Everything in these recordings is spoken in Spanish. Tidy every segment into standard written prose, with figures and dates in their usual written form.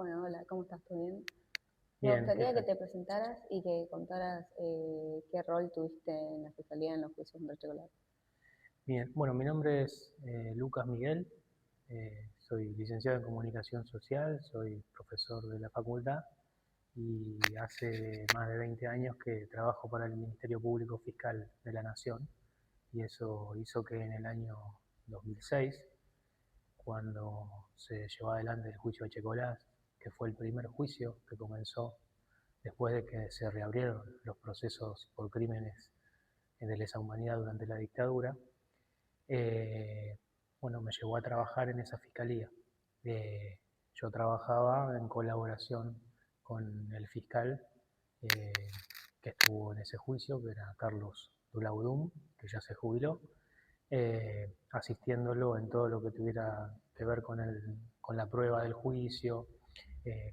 Bueno, hola, ¿cómo estás? ¿Todo bien? Me Bien, ¿qué gustaría que tal? te presentaras y que contaras qué rol tuviste en la fiscalía en los juicios contra Chocolate. Bien, bueno, mi nombre es Lucas Miguel, soy licenciado en Comunicación Social, soy profesor de la facultad y hace más de 20 años que trabajo para el Ministerio Público Fiscal de la Nación, y eso hizo que en el año 2006, cuando se llevó adelante el juicio de Checolás, que fue el primer juicio que comenzó después de que se reabrieron los procesos por crímenes de lesa humanidad durante la dictadura. eh, bueno, me llevó a trabajar en esa fiscalía. Eh, yo trabajaba en colaboración con el fiscal eh, que estuvo en ese juicio, que era Carlos Dulaudum, que ya se jubiló, asistiéndolo en todo lo que tuviera que ver con la prueba del juicio,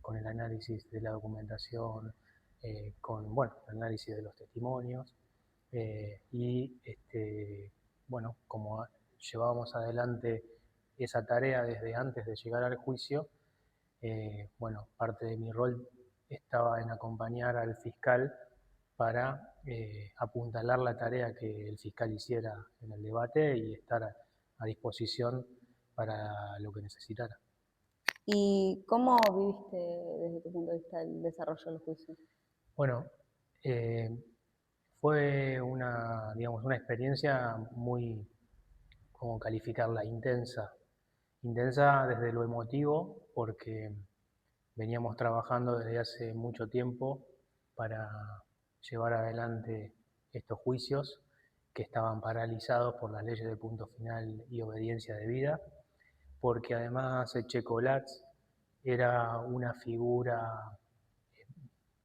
con el análisis de la documentación, con bueno, el análisis de los testimonios. Bueno, como llevábamos adelante esa tarea desde antes de llegar al juicio, bueno, parte de mi rol estaba en acompañar al fiscal para apuntalar la tarea que el fiscal hiciera en el debate y estar a disposición para lo que necesitara. ¿Y cómo viviste desde tu punto de vista el desarrollo del juicio? Bueno, eh, fue una, digamos, una experiencia muy, ¿cómo calificarla? Intensa. Intensa desde lo emotivo, porque veníamos trabajando desde hace mucho tiempo para llevar adelante estos juicios que estaban paralizados por las leyes de punto final y obediencia debida, porque además Checolatz era una figura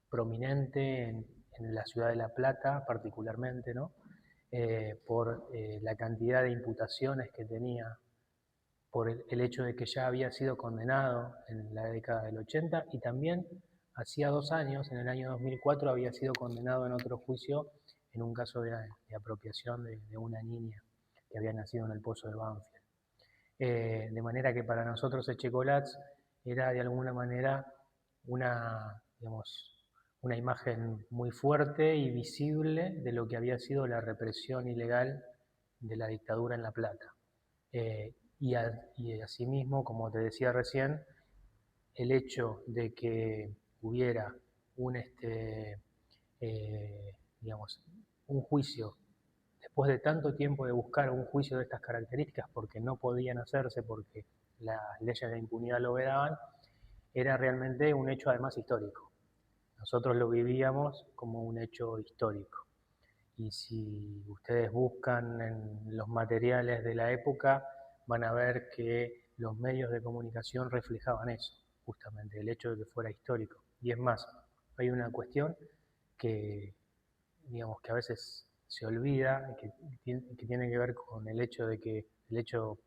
prominente en la ciudad de La Plata particularmente, ¿no? Por la cantidad de imputaciones que tenía, por el hecho de que ya había sido condenado en la década del 80 y también hacía 2 años, en el año 2004, había sido condenado en otro juicio en un caso de apropiación de una niña que había nacido en el Pozo de Banfield. De manera que para nosotros Echecolatz era de alguna manera una, digamos, una imagen muy fuerte y visible de lo que había sido la represión ilegal de la dictadura en La Plata. Y asimismo, como te decía recién, el hecho de que hubiera un, digamos, un juicio, después de tanto tiempo de buscar un juicio de estas características, porque no podían hacerse, porque las leyes de impunidad lo vedaban, era realmente un hecho además histórico. Nosotros lo vivíamos como un hecho histórico. Y si ustedes buscan en los materiales de la época, van a ver que los medios de comunicación reflejaban eso, justamente, el hecho de que fuera histórico. Y es más, hay una cuestión que, digamos, que a veces se olvida, que tiene que ver con el hecho de que el hecho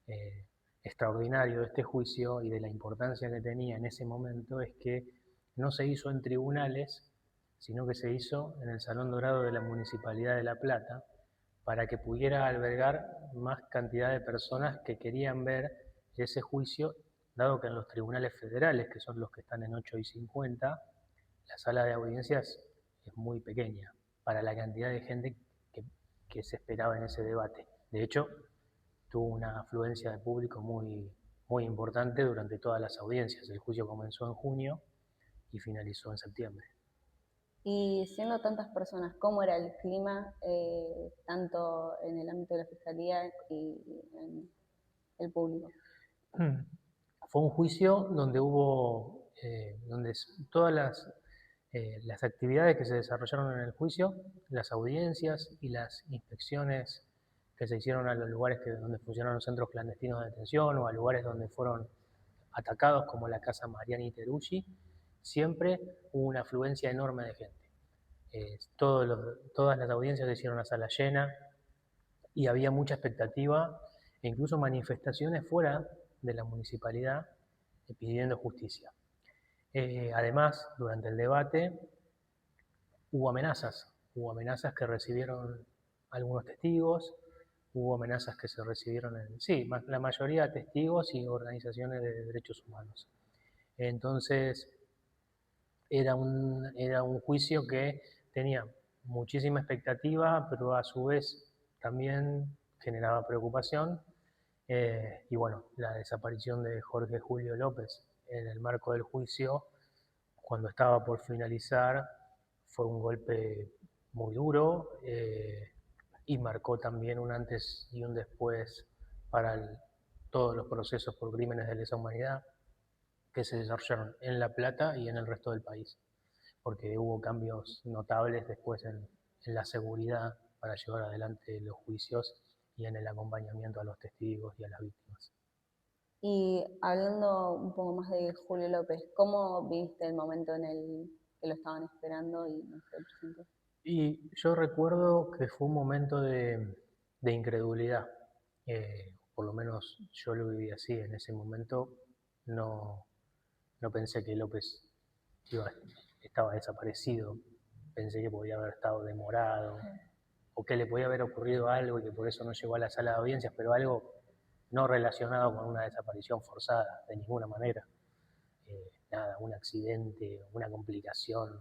eh, extraordinario de este juicio y de la importancia que tenía en ese momento es que no se hizo en tribunales, sino que se hizo en el Salón Dorado de la Municipalidad de La Plata, para que pudiera albergar más cantidad de personas que querían ver ese juicio, dado que en los tribunales federales, que son los que están en 8 y 50, la sala de audiencias es muy pequeña para la cantidad de gente que, que se esperaba en ese debate. De hecho, tuvo una afluencia de público muy, muy importante durante todas las audiencias. El juicio comenzó en junio y finalizó en septiembre. Y siendo tantas personas, ¿cómo era el clima tanto en el ámbito de la fiscalía y en el público? Fue un juicio donde hubo, donde todas las actividades que se desarrollaron en el juicio, las audiencias y las inspecciones que se hicieron a los lugares donde funcionaron los centros clandestinos de detención o a lugares donde fueron atacados como la Casa Mariani Teruggi, siempre hubo una afluencia enorme de gente. Todas las audiencias se hicieron a sala llena y había mucha expectativa e incluso manifestaciones fuera de la municipalidad pidiendo justicia. Además, durante el debate hubo amenazas que recibieron algunos testigos, hubo amenazas que se recibieron, sí, la mayoría de testigos y organizaciones de derechos humanos. Entonces era un juicio que tenía muchísima expectativa, pero a su vez también generaba preocupación. Y bueno, la desaparición de Jorge Julio López en el marco del juicio, cuando estaba por finalizar, fue un golpe muy duro y marcó también un antes y un después para todos los procesos por crímenes de lesa humanidad que se desarrollaron en La Plata y en el resto del país, porque hubo cambios notables después en la seguridad para llevar adelante los juicios y en el acompañamiento a los testigos y a las víctimas. Y hablando un poco más de Julio López, ¿cómo viste el momento en el que lo estaban esperando y no se presentó? Y yo recuerdo que fue un momento de incredulidad, por lo menos yo lo viví así, en ese momento no, no pensé que López estaba desaparecido, pensé que podía haber estado demorado, o que le podía haber ocurrido algo y que por eso no llegó a la sala de audiencias, pero algo no relacionado con una desaparición forzada, de ninguna manera. Nada, un accidente, una complicación,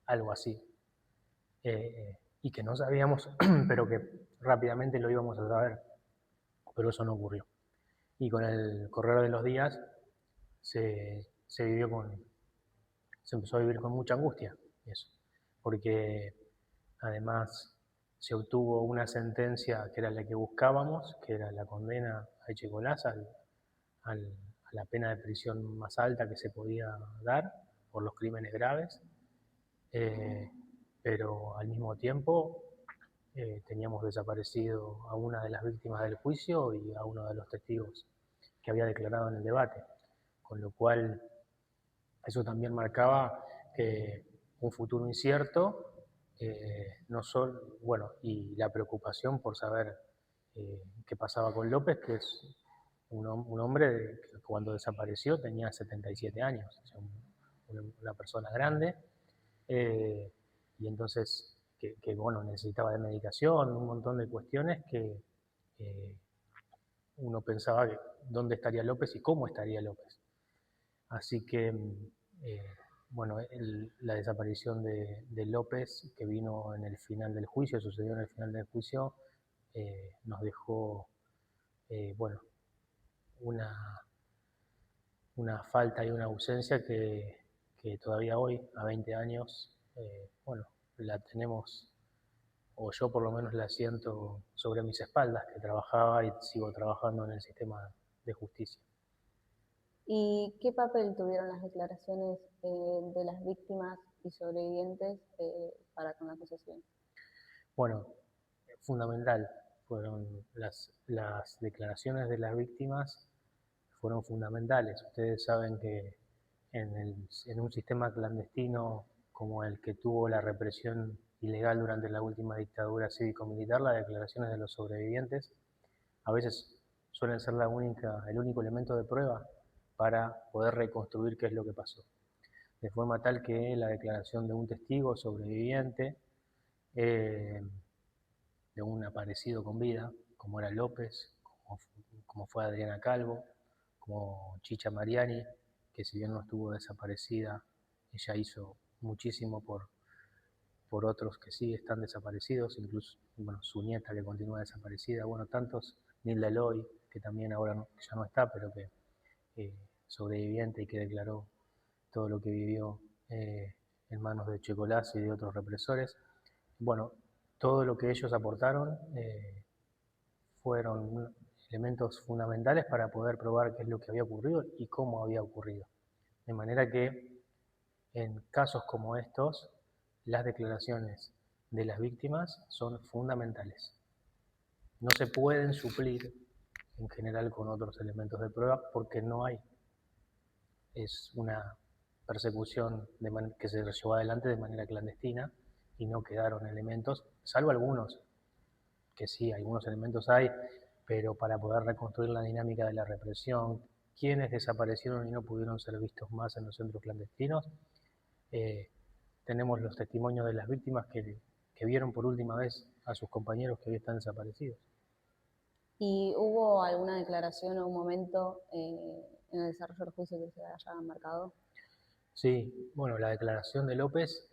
algo así. Y que no sabíamos, pero que rápidamente lo íbamos a saber, pero eso no ocurrió. Y con el correr de los días se vivió se empezó a vivir con mucha angustia, eso, porque además se obtuvo una sentencia que era la que buscábamos, que era la condena a Echecolás a la pena de prisión más alta que se podía dar por los crímenes graves, eh, pero al mismo tiempo teníamos desaparecido a una de las víctimas del juicio y a uno de los testigos que había declarado en el debate, con lo cual eso también marcaba un futuro incierto, no solo, bueno, y la preocupación por saber qué pasaba con López, que es un hombre que cuando desapareció tenía 77 años, o sea, una persona grande, eh, y entonces bueno, necesitaba de medicación, un montón de cuestiones que eh, uno pensaba que dónde estaría López y cómo estaría López. Así que, eh, bueno, la desaparición de López, que vino en el final del juicio, sucedió en el final del juicio, nos dejó, bueno, una, una falta y una ausencia que todavía hoy, a 20 años, bueno, la tenemos, o yo por lo menos la siento sobre mis espaldas, que trabajaba y sigo trabajando en el sistema de justicia. ¿Y qué papel tuvieron las declaraciones de las víctimas y sobrevivientes para con la acusación? Bueno, fundamental fueron las declaraciones de las víctimas, fueron fundamentales. Ustedes saben que en un sistema clandestino como el que tuvo la represión ilegal durante la última dictadura cívico-militar, las declaraciones de los sobrevivientes a veces suelen ser el único elemento de prueba para poder reconstruir qué es lo que pasó. De forma tal que la declaración de un testigo sobreviviente, de un aparecido con vida, como era López, como fue Adriana Calvo, como Chicha Mariani, que si bien no estuvo desaparecida, ella hizo muchísimo por otros que sí están desaparecidos, incluso bueno, su nieta que continúa desaparecida, bueno, tantos, Nilda Eloy, que también ahora ya no está, pero que sobreviviente y que declaró todo lo que vivió en manos de Checolás y de otros represores. Bueno, todo lo que ellos aportaron fueron elementos fundamentales para poder probar qué es lo que había ocurrido y cómo había ocurrido. De manera que en casos como estos, las declaraciones de las víctimas son fundamentales. No se pueden suplir en general con otros elementos de prueba porque no hay. Es una persecución que se llevó adelante de manera clandestina y no quedaron elementos, salvo algunos, que sí, algunos elementos hay, pero para poder reconstruir la dinámica de la represión, quienes desaparecieron y no pudieron ser vistos más en los centros clandestinos, tenemos los testimonios de las víctimas que vieron por última vez a sus compañeros que hoy están desaparecidos. ¿Y hubo alguna declaración o un momento en el desarrollo del juicio que se haya marcado? Sí, bueno, la declaración de López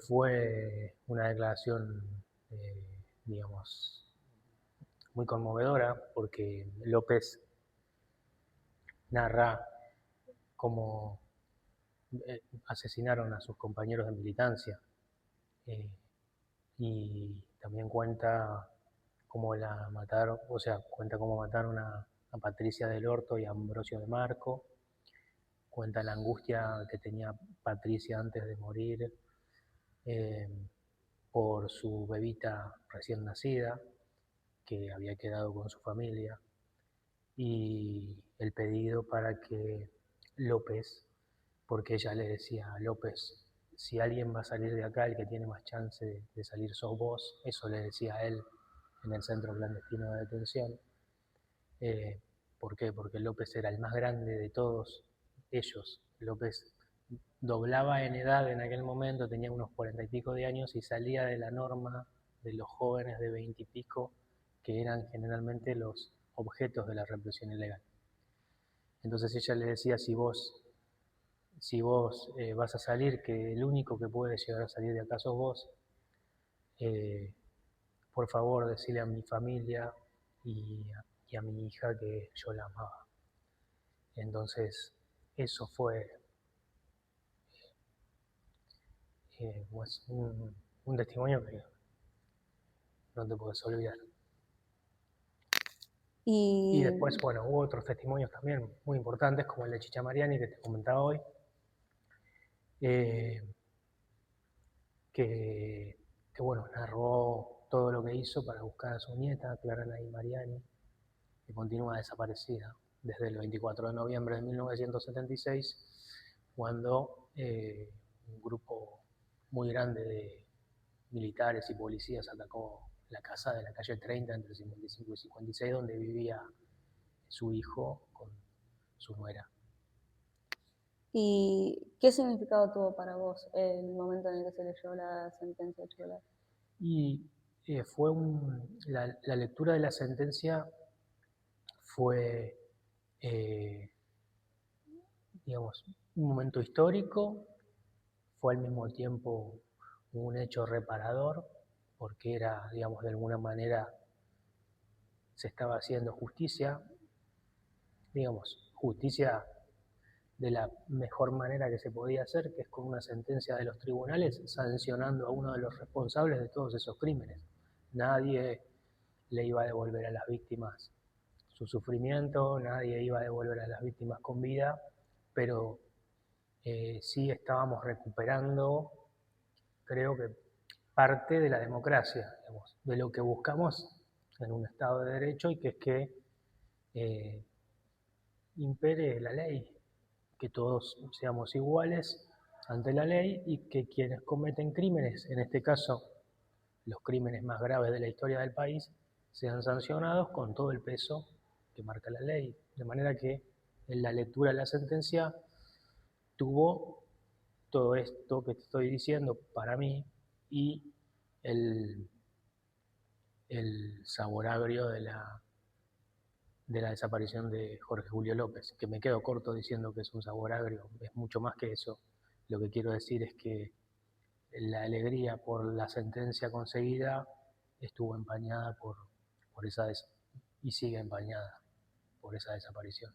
fue una declaración, digamos, muy conmovedora, porque López narra cómo asesinaron a sus compañeros de militancia, eh, y también cuenta cómo la mataron, o sea, cuenta cómo mataron a Patricia del Orto y a Ambrosio de Marco, cuenta la angustia que tenía Patricia antes de morir, eh, por su bebita recién nacida, que había quedado con su familia, y el pedido para que López, porque ella le decía a López, si alguien va a salir de acá, el que tiene más chance de salir sos vos, eso le decía a él en el centro clandestino de detención. Eh, ¿Por qué? Porque López era el más grande de todos ellos. López doblaba en edad en aquel momento, tenía unos 40 y pico de años y salía de la norma de los jóvenes de 20 y pico, que eran generalmente los objetos de la represión ilegal. Entonces ella le decía, si vos vas a salir, que el único que puede llegar a salir de acá sos vos, eh, por favor decile a mi familia y a mi hija que yo la amaba. Entonces eso fue pues un testimonio que no te puedes olvidar. Y Y, después, bueno, hubo otros testimonios también muy importantes, como el de Chicha Mariani, que te comentaba hoy, eh, que, que, bueno, narró todo lo que hizo para buscar a su nieta, Clara Nay Mariani, que continúa desaparecida desde el 24 de noviembre de 1976, cuando un grupo muy grande de militares y policías atacó la casa de la calle 30 entre 55 y 56, donde vivía su hijo con su nuera. ¿Y qué significado tuvo para vos el momento en el que se leyó la sentencia de Cholar? Y la lectura de la sentencia fue, eh, digamos, un momento histórico, fue al mismo tiempo un hecho reparador, porque era, digamos, de alguna manera se estaba haciendo justicia, digamos, justicia de la mejor manera que se podía hacer, que es con una sentencia de los tribunales sancionando a uno de los responsables de todos esos crímenes. Nadie le iba a devolver a las víctimas su sufrimiento, nadie iba a devolver a las víctimas con vida, pero sí estábamos recuperando, creo que, parte de la democracia, digamos, de lo que buscamos en un Estado de Derecho, y que es que eh, impere la ley, que todos seamos iguales ante la ley y que quienes cometen crímenes, en este caso los crímenes más graves de la historia del país, sean sancionados con todo el peso que marca la ley. De manera que en la lectura de la sentencia tuvo todo esto que te estoy diciendo para mí y el, el sabor agrio de la desaparición de Jorge Julio López, que me quedo corto diciendo que es un sabor agrio, es mucho más que eso. Lo que quiero decir es que la alegría por la sentencia conseguida estuvo empañada por esa y sigue empañada por esa desaparición.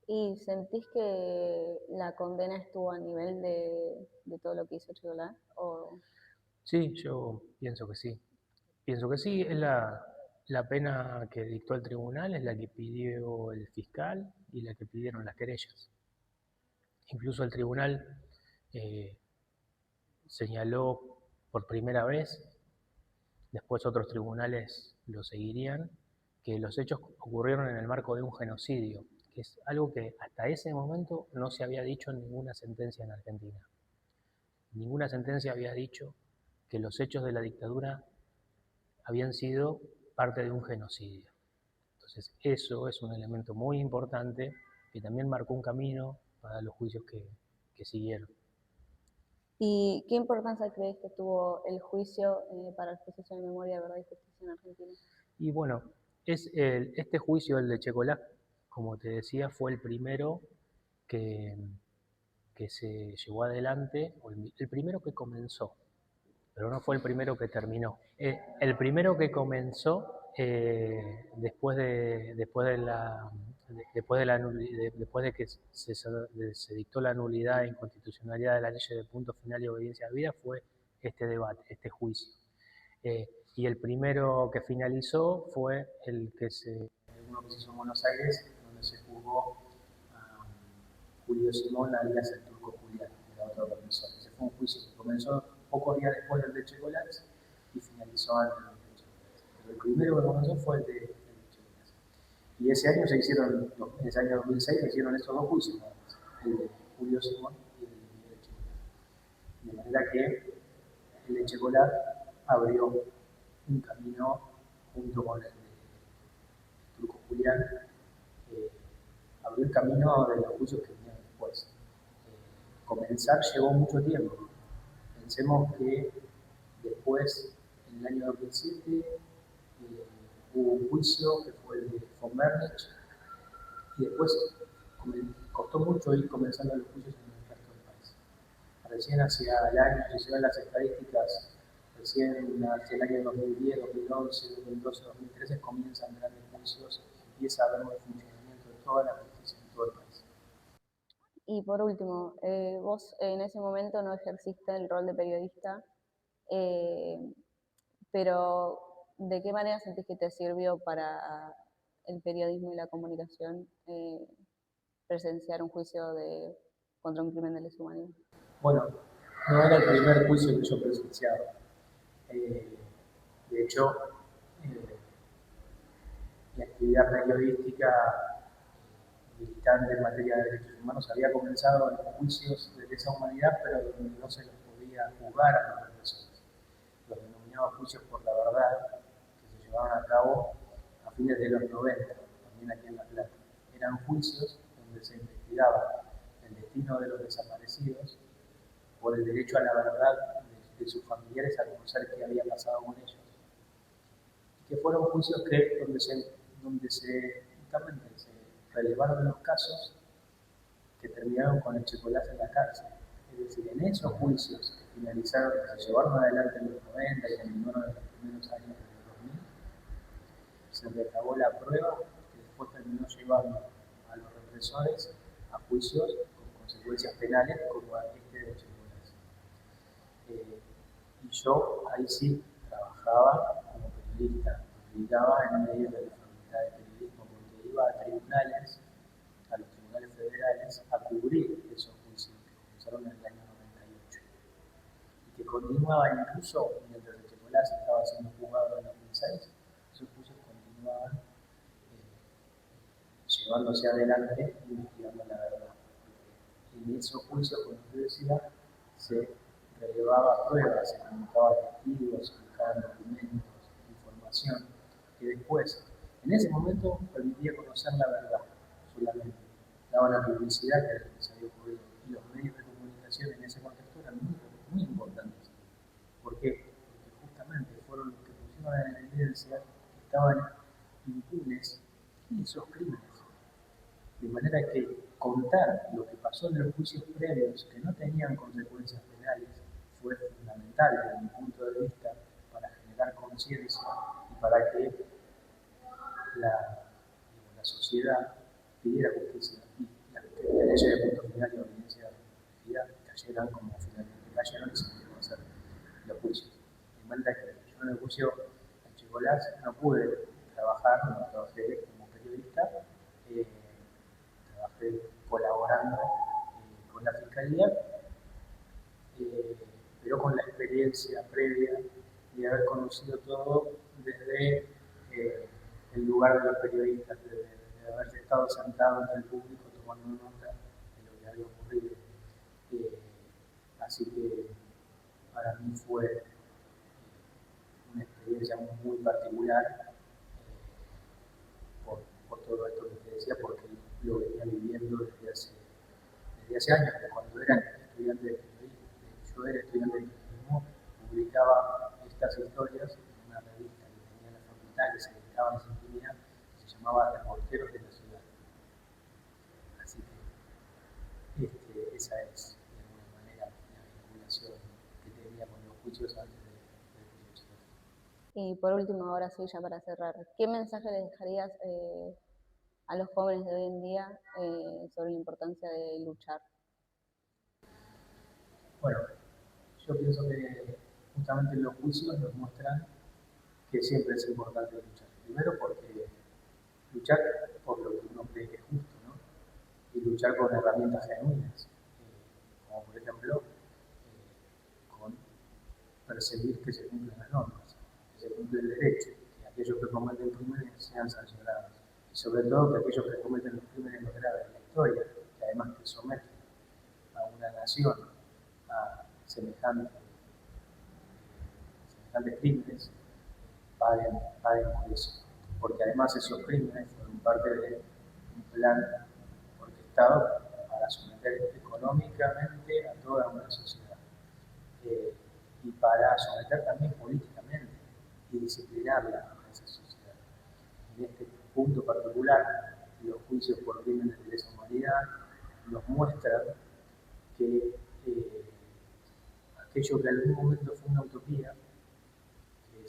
¿Y sentís que la condena estuvo a nivel de todo lo que hizo Cholar? ¿O Sí, yo pienso que sí. Pienso que sí, es la pena que dictó el tribunal, es la que pidió el fiscal y la que pidieron las querellas. Incluso el tribunal eh, señaló por primera vez, después otros tribunales lo seguirían, que los hechos ocurrieron en el marco de un genocidio, que es algo que hasta ese momento no se había dicho en ninguna sentencia en Argentina. Ninguna sentencia había dicho que los hechos de la dictadura habían sido parte de un genocidio. Entonces, eso es un elemento muy importante que también marcó un camino para los juicios que siguieron. ¿Y qué importancia crees que tuvo el juicio para el proceso de memoria, verdad y justicia en Argentina? Y bueno, este juicio, el de Checolá, como te decía, fue el primero que, que se llevó adelante, o el primero que comenzó, pero no fue el primero que terminó. El primero que comenzó después de que se dictó la nulidad e inconstitucionalidad de la ley de punto final y obediencia a vida fue este debate, este juicio. Y el primero que finalizó fue uno que se hizo en Buenos Aires, donde se juzgó a Julio Simón alias el Turco Julián, que era otro profesor. Ese fue un juicio que comenzó pocos días después del de Checolás y finalizó antes del de Checolás. Pero el primero que comenzó fue el de Checolás. Y ese año en ese año 2006 se hicieron estos dos juicios, nada más, el de Julio Simón y el de Checolás. De manera que el de Checolás abrió un camino junto con el de Turco Julián, abrió el camino de los juicios que venían después. Comenzar llevó mucho tiempo. Pensemos que después, en el año 2007, hubo un juicio que fue el de von Bernich, y después costó mucho ir comenzando los juicios en el resto del país. Recién hacia el año, si se ven las estadísticas, recién hacia el año 2010, 2011, 2012, 2013 comienzan grandes juicios y empieza a haber un funcionamiento de toda la justicia en todo el país. Y por último, vos en ese momento no ejerciste el rol de periodista, eh, pero ¿de qué manera sentís que te sirvió para el periodismo y la comunicación presenciar un juicio contra un crimen de lesa humanidad? Bueno, no era el primer juicio que yo presenciaba. De hecho, mi actividad periodística militante en materia de derechos humanos había comenzado en juicios de lesa humanidad, pero donde no se los podía juzgar a los represores. Los denominados juicios por la verdad, que se llevaban a cabo a fines de los 90, también aquí en La Plata. Eran juicios donde se investigaba el destino de los desaparecidos por el derecho a la verdad de sus familiares a conocer qué había pasado con ellos. Y que fueron juicios donde justamente se relevaron los casos que terminaron con el Checolás en la cárcel. Es decir, en esos juicios que finalizaron, que se llevaron adelante en los 90 y terminaron en los primeros años de los 2000, se recabó la prueba que después terminó llevando a los represores a juicios con consecuencias penales como este de Checolás. Y yo ahí sí trabajaba como periodista, militaba en medio de la facultad de periodismo porque iba a tribunales, a los tribunales federales, a cubrir esos juicios que comenzaron en el año 98 y que continuaban incluso mientras el Checolás estaba siendo juzgado en 2006, esos juicios continuaban llevándose adelante y investigando la verdad. En esos juicios, como usted decía, se relevaba pruebas, se comunicaba testigos, se buscaban documentos, información, que después, en ese momento, permitía conocer la verdad solamente. Daban la publicidad que era lo que se había ocurrido. Y los medios de comunicación en ese contexto eran muy importantes. ¿Por qué? Porque justamente fueron los que pusieron en evidencia que estaban impunes esos crímenes. De manera que contar lo que pasó en los juicios previos que no tenían consecuencias penales fue fundamental desde mi punto de vista para generar conciencia y para que la sociedad pidiera justicia y las leyes de punto final y obediencia de vida cayeran como finalmente cayeron y se pudieron hacer los juicios. De manera que yo en el juicio en Checolás no pude trabajar, no trabajé como periodista, trabajé colaborando con la Fiscalía, pero con la experiencia previa de haber conocido todo desde el lugar de los periodistas, de haber estado sentado entre el público tomando nota de lo que había ocurrido. Así que para mí fue una experiencia muy particular por todo esto que te decía, porque lo venía viviendo desde hace años, cuando era estudiante de periodismo. Yo era estudiante de periodismo, publicaba estas historias en una revista que tenía en la facultad que se dedicaba a esa actividad, que se llamaba Reporteros de la Ciudad. Esa es, de alguna manera, la vinculación que tenía con los juicios antes del juicio de Y por último, ahora sí, ya para cerrar, ¿qué mensaje les dejarías a los jóvenes de hoy en día sobre la importancia de luchar? Bueno, yo pienso que justamente los juicios nos muestran que siempre es importante luchar. Primero porque luchar por lo que uno cree que es justo, ¿no? Y luchar con herramientas genuinas, como por ejemplo con perseguir que se cumplan las normas, que se cumpla el derecho, que aquellos que cometen crímenes sean sancionados, y sobre todo que aquellos que cometen los crímenes más graves de la historia, que además que someten a una nación a semejantes crímenes, paguen por eso. Porque además esos crímenes fueron parte de un plan orquestado para someter económicamente a toda una sociedad. Y para someter también políticamente y disciplinarla a esa sociedad. En este punto particular, los juicios por crímenes de lesa humanidad nos muestran que aquello que en algún momento fue una utopía, que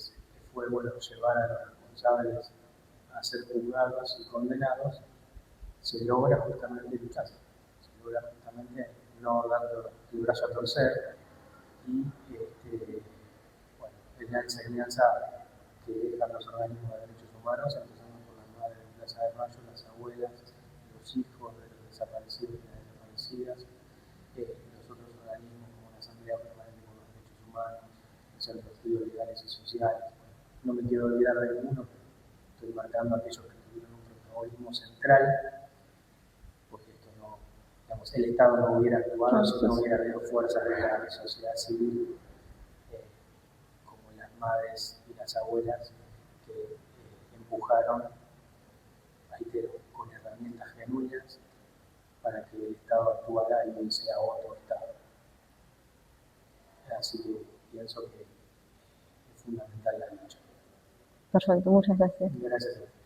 fue bueno llevar a los responsables a ser juzgados y condenados, se logra justamente luchando, se logra justamente no dando el brazo a torcer y bueno, es la enseñanza que dejan los organismos de derechos humanos, empezando por las madres de Plaza de Mayo, las abuelas, los hijos de los desaparecidos y las desaparecidas, los otros organismos como la Asamblea Permanente por los Derechos Humanos, los centros legales y sociales. Bueno, no me quiero olvidar de ninguno, pero estoy marcando a aquellos que tuvieron un protagonismo central, porque esto no, digamos, el Estado no hubiera actuado si no hubiera habido fuerzas de la sociedad civil, como las madres y las abuelas que empujaron, reitero, con herramientas genuinas para que el Estado actuara y no sea otro Estado. Así que pienso que es fundamental la lucha. Perfecto, muchas gracias. Gracias a ti.